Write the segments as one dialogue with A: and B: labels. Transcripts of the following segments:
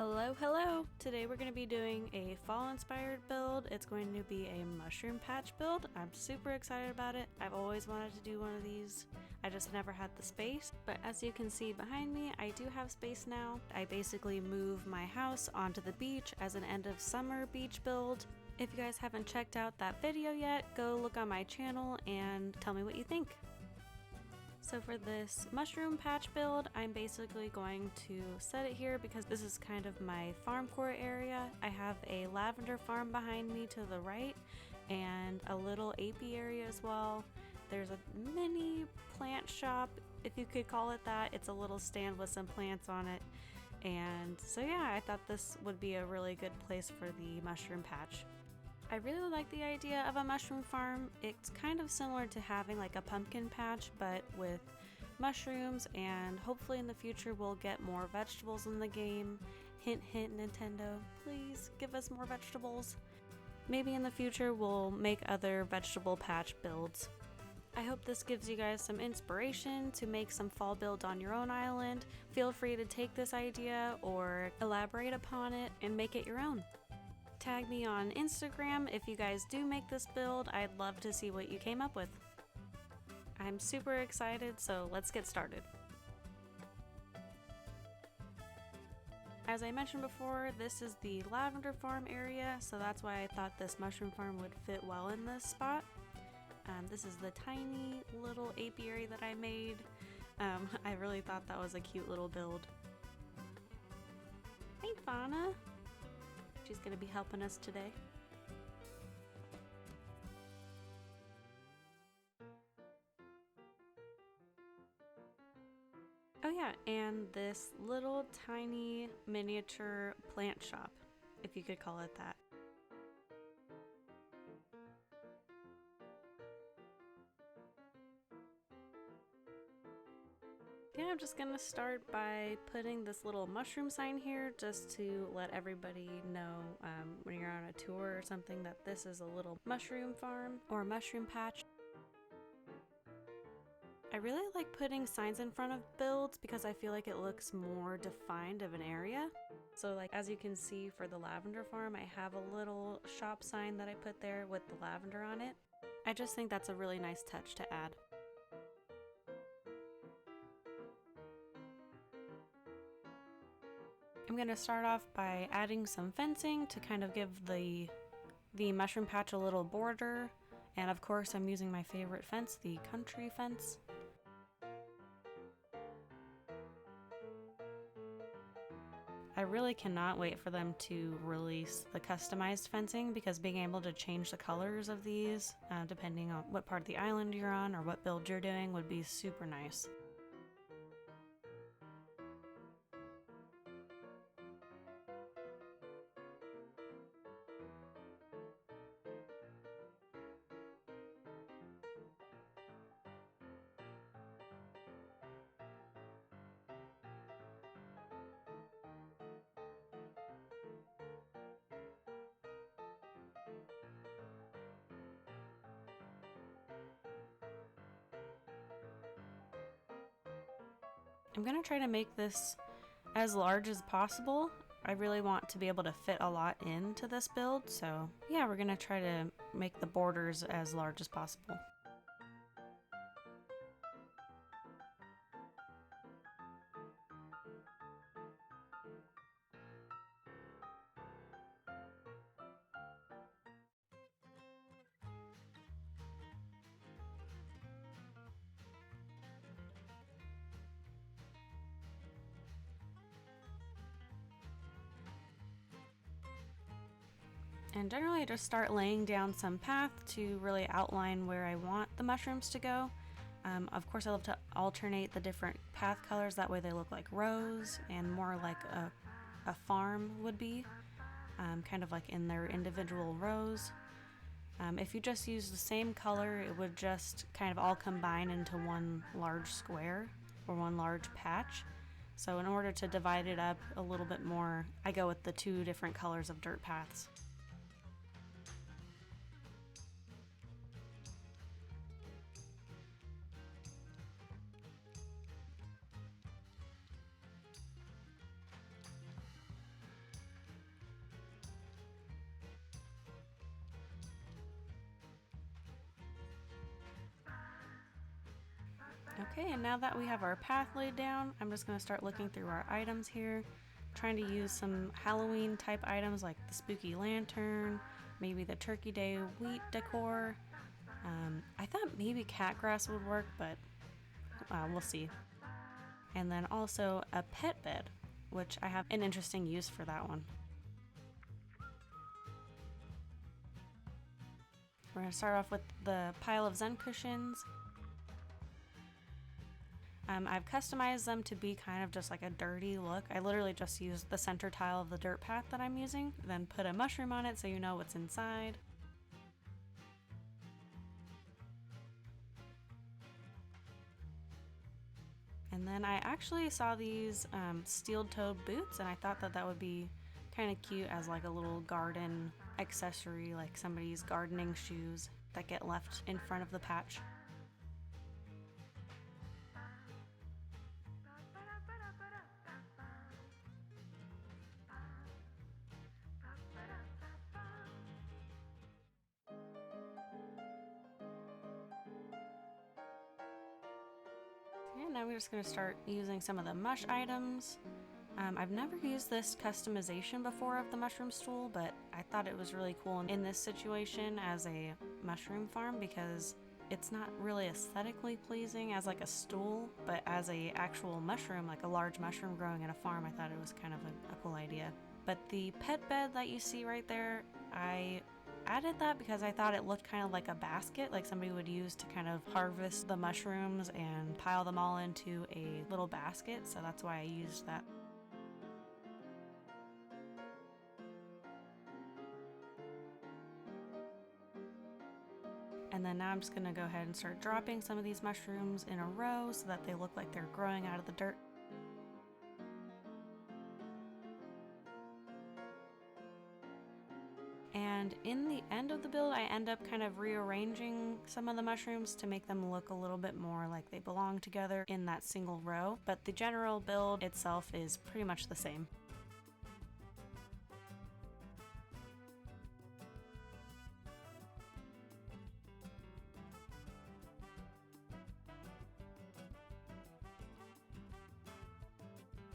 A: Hello, hello! Today we're going to be doing a fall-inspired build. It's going to be a mushroom patch build. I'm super excited about it. I've always wanted to do one of these. I just never had the space. But as you can see behind me, I do have space now. I basically move my house onto the beach as an end of summer beach build. If you guys haven't checked out that video yet, go look on my channel and tell me what you think. So for this mushroom patch build, I'm basically going to set it here because this is kind of my farm court area. I have a lavender farm behind me to the right and a little apiary area as well. There's a mini plant shop, if you could call it that. It's a little stand with some plants on it. And so yeah, I thought this would be a really good place for the mushroom patch. I really like the idea of a mushroom farm. It's kind of similar to having like a pumpkin patch, but with mushrooms, and hopefully in the future we'll get more vegetables in the game. Hint, hint, Nintendo, please give us more vegetables. Maybe in the future we'll make other vegetable patch builds. I hope this gives you guys some inspiration to make some fall builds on your own island. Feel free to take this idea or elaborate upon it and make it your own. Tag me on Instagram if you guys do make this build. I'd love to see what you came up with. I'm super excited, so let's get started. As I mentioned before, this is the lavender farm area, so that's why I thought this mushroom farm would fit well in this spot. This is the tiny little apiary that I made. I really thought that was a cute little build. Hey Fauna! She's going to be helping us today. Oh yeah, and this little tiny miniature plant shop, if you could call it that. Yeah, I'm just gonna start by putting this little mushroom sign here just to let everybody know when you're on a tour or something that this is a little mushroom farm or mushroom patch. I really like putting signs in front of builds because I feel like it looks more defined of an area. So like as you can see for the lavender farm, I have a little shop sign that I put there with the lavender on it. I just think that's a really nice touch to add. I'm going to start off by adding some fencing to kind of give the mushroom patch a little border, and of course I'm using my favorite fence, the country fence. I really cannot wait for them to release the customized fencing because being able to change the colors of these depending on what part of the island you're on or what build you're doing would be super nice. I'm gonna try to make this as large as possible. I really want to be able to fit a lot into this build, so yeah, we're gonna try to make the borders as large as possible. And generally I just start laying down some path to really outline where I want the mushrooms to go. Of course I love to alternate the different path colors, that way they look like rows and more like a farm would be, kind of like in their individual rows. If you just use the same color, it would just kind of all combine into one large square or one large patch. So in order to divide it up a little bit more, I go with the two different colors of dirt paths. Okay, and now that we have our path laid down, I'm just going to start looking through our items here, trying to use some Halloween type items like the spooky lantern, maybe the Turkey Day wheat decor. I thought maybe cat grass would work, but we'll see. And then also a pet bed, which I have an interesting use for that one. We're going to start off with the pile of Zen Cushions. I've customized them to be kind of just like a dirty look. I literally just used the center tile of the dirt path that I'm using, then put a mushroom on it so you know what's inside. And then I actually saw these steel-toed boots, and I thought that that would be kind of cute as like a little garden accessory, like somebody's gardening shoes that get left in front of the patch. And now we're just going to start using some of the mush items. I've never used this customization before of the mushroom stool, but I thought it was really cool in this situation as a mushroom farm because it's not really aesthetically pleasing as like a stool, but as a actual mushroom, like a large mushroom growing in a farm, I thought it was kind of a cool idea. But the pet bed that you see right there, I added that because I thought it looked kind of like a basket, like somebody would use to kind of harvest the mushrooms and pile them all into a little basket, so that's why I used that. And then now I'm just going to go ahead and start dropping some of these mushrooms in a row so that they look like they're growing out of the dirt. And in the end of the build, I end up kind of rearranging some of the mushrooms to make them look a little bit more like they belong together in that single row. But the general build itself is pretty much the same.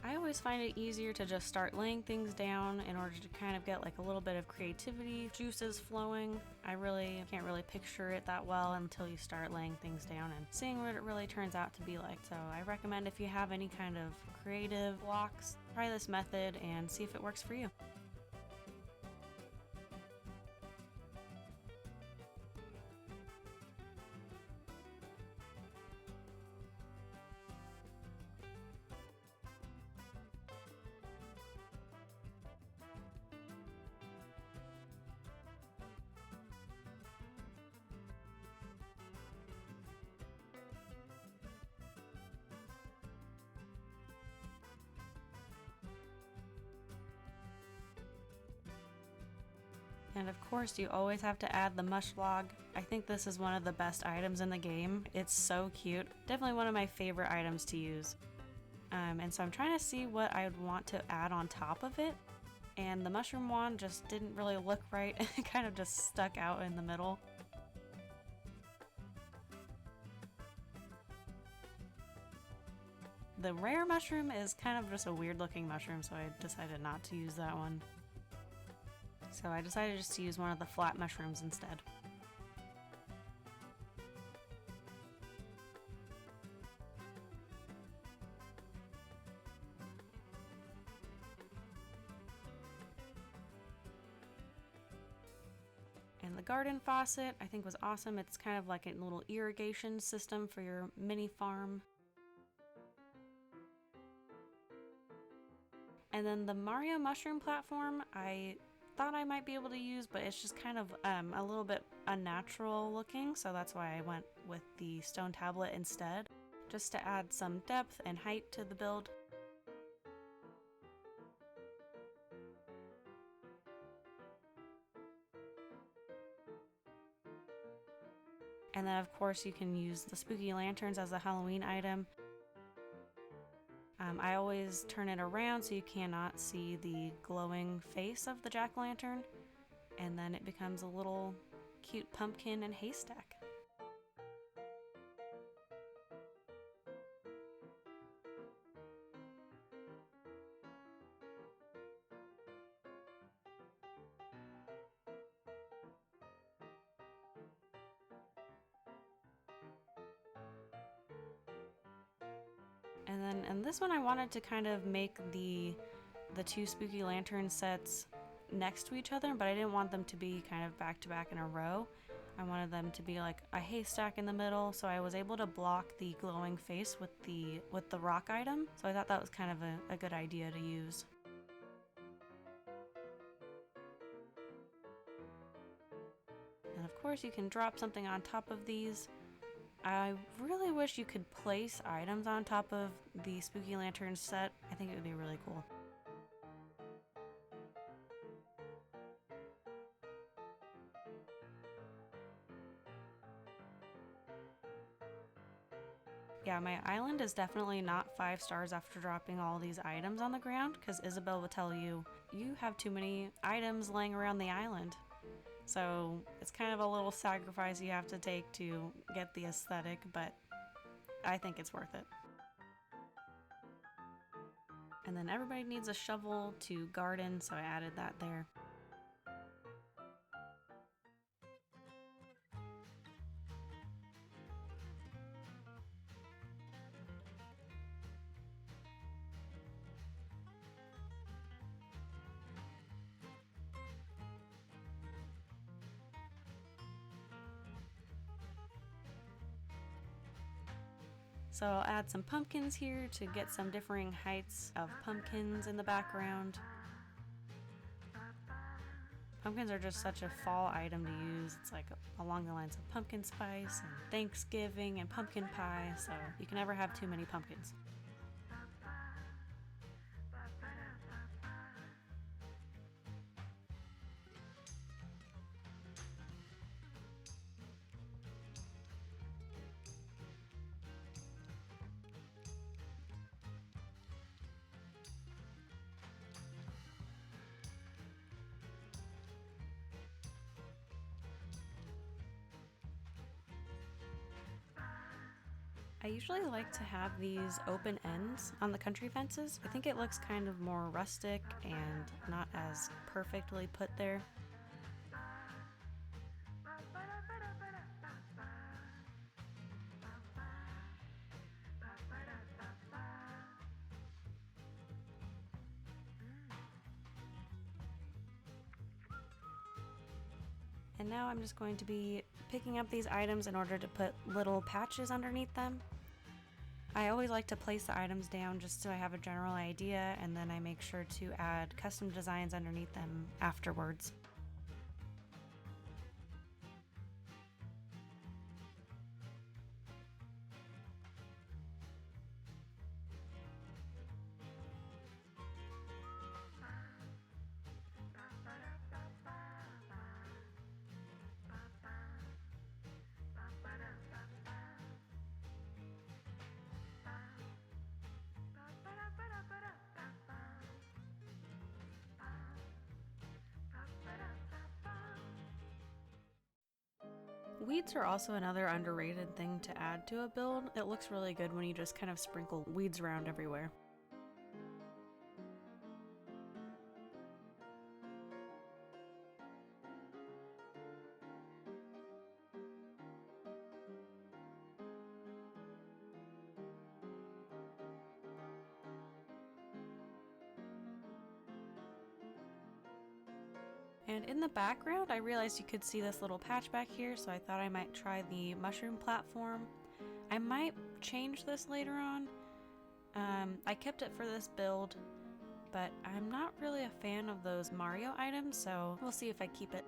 A: I always find it easier to just start laying things down in order to kind of get like a little bit of creativity, juices flowing. I really can't really picture it that well until you start laying things down and seeing what it really turns out to be like. So I recommend if you have any kind of creative blocks, try this method and see if it works for you. And of course, you always have to add the Mush Log. I think this is one of the best items in the game. It's so cute. Definitely one of my favorite items to use. And so I'm trying to see what I would want to add on top of it. And the mushroom wand just didn't really look right. It kind of just stuck out in the middle. The rare mushroom is kind of just a weird looking mushroom, so I decided not to use that one. So I decided just to use one of the flat mushrooms instead. And the garden faucet I think was awesome. It's kind of like a little irrigation system for your mini farm. And then the Mario mushroom platform I thought I might be able to use, but it's just kind of a little bit unnatural looking, so that's why I went with the stone tablet instead, just to add some depth and height to the build. And then of course you can use the spooky lanterns as a Halloween item. I always turn it around so you cannot see the glowing face of the jack-o'-lantern, and then it becomes a little cute pumpkin and haystack. And this one I wanted to kind of make the two spooky lantern sets next to each other, but I didn't want them to be kind of back to back in a row. I wanted them to be like a haystack in the middle, so I was able to block the glowing face with the rock item. So I thought that was kind of a good idea to use. And of course you can drop something on top of these. I really wish you could place items on top of the spooky lantern set. I think it would be really cool. Yeah, my island is definitely not 5 stars after dropping all these items on the ground, because Isabel will tell you, you have too many items laying around the island. So it's kind of a little sacrifice you have to take to get the aesthetic, but I think it's worth it. And then everybody needs a shovel to garden, so I added that there. So I'll add some pumpkins here to get some differing heights of pumpkins in the background. Pumpkins are just such a fall item to use. It's like along the lines of pumpkin spice and Thanksgiving and pumpkin pie, so you can never have too many pumpkins. I usually like to have these open ends on the country fences. I think it looks kind of more rustic and not as perfectly put there. And now I'm just going to be picking up these items in order to put little patches underneath them. I always like to place the items down just so I have a general idea, and then I make sure to add custom designs underneath them afterwards. Weeds are also another underrated thing to add to a build. It looks really good when you just kind of sprinkle weeds around everywhere. And in the background, I realized you could see this little patch back here, so I thought I might try the mushroom platform. I might change this later on. I kept it for this build, but I'm not really a fan of those Mario items, so we'll see if I keep it.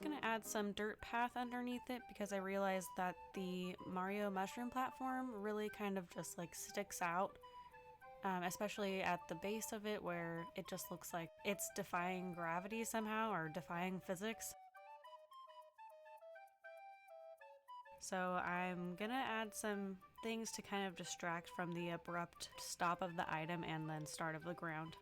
A: Gonna add some dirt path underneath it because I realized that the Mario mushroom platform really kind of just like sticks out, especially at the base of it where it just looks like it's defying gravity somehow or defying physics. So I'm gonna add some things to kind of distract from the abrupt stop of the item and then start of the ground.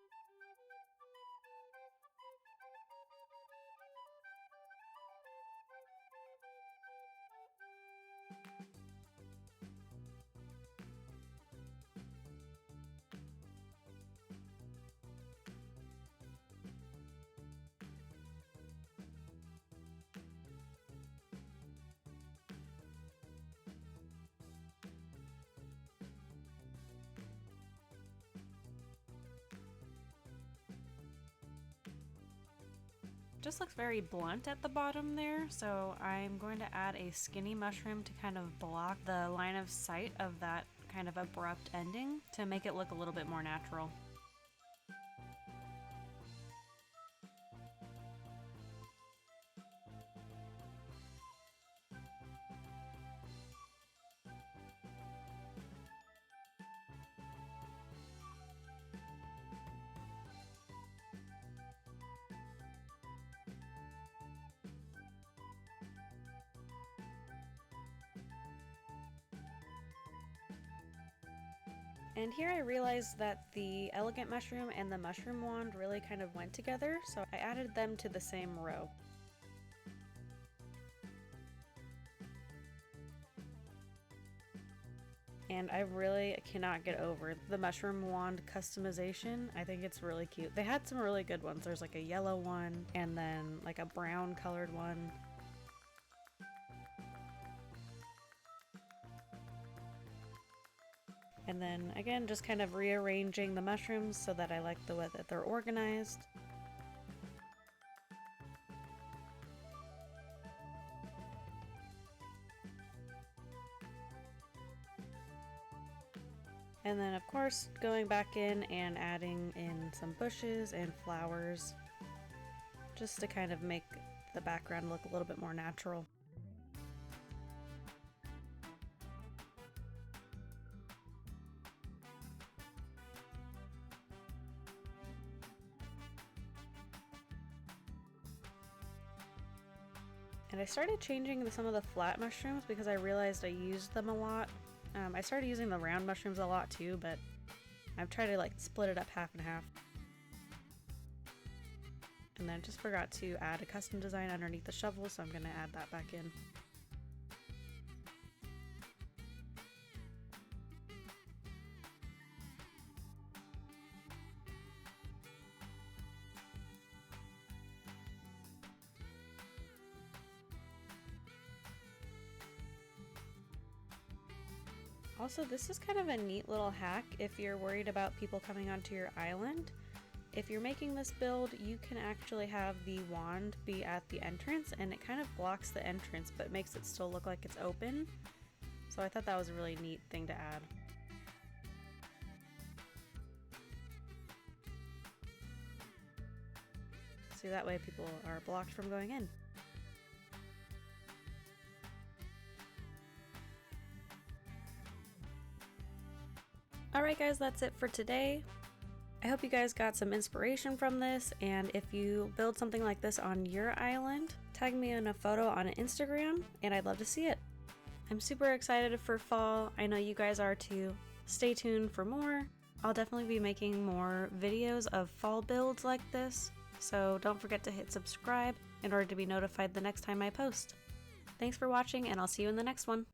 A: just looks very blunt at the bottom there, so I'm going to add a skinny mushroom to kind of block the line of sight of that kind of abrupt ending to make it look a little bit more natural. And here I realized that the elegant mushroom and the mushroom wand really kind of went together, so I added them to the same row. And I really cannot get over the mushroom wand customization. I think it's really cute. They had some really good ones. There's like a yellow one and then like a brown colored one. And then again, just kind of rearranging the mushrooms so that I like the way that they're organized. And then of course, going back in and adding in some bushes and flowers, just to kind of make the background look a little bit more natural. And I started changing some of the flat mushrooms because I realized I used them a lot. I started using the round mushrooms a lot too, but I've tried to like split it up half and half. And then just forgot to add a custom design underneath the shovel, so I'm going to add that back in. Also, this is kind of a neat little hack if you're worried about people coming onto your island. If you're making this build, you can actually have the wand be at the entrance, and it kind of blocks the entrance but makes it still look like it's open. So I thought that was a really neat thing to add. See, that way people are blocked from going in. Alright guys, that's it for today. I hope you guys got some inspiration from this, and if you build something like this on your island, tag me in a photo on Instagram and I'd love to see it. I'm super excited for fall. I know you guys are too. Stay tuned for more. I'll definitely be making more videos of fall builds like this, so don't forget to hit subscribe in order to be notified the next time I post. Thanks for watching, and I'll see you in the next one.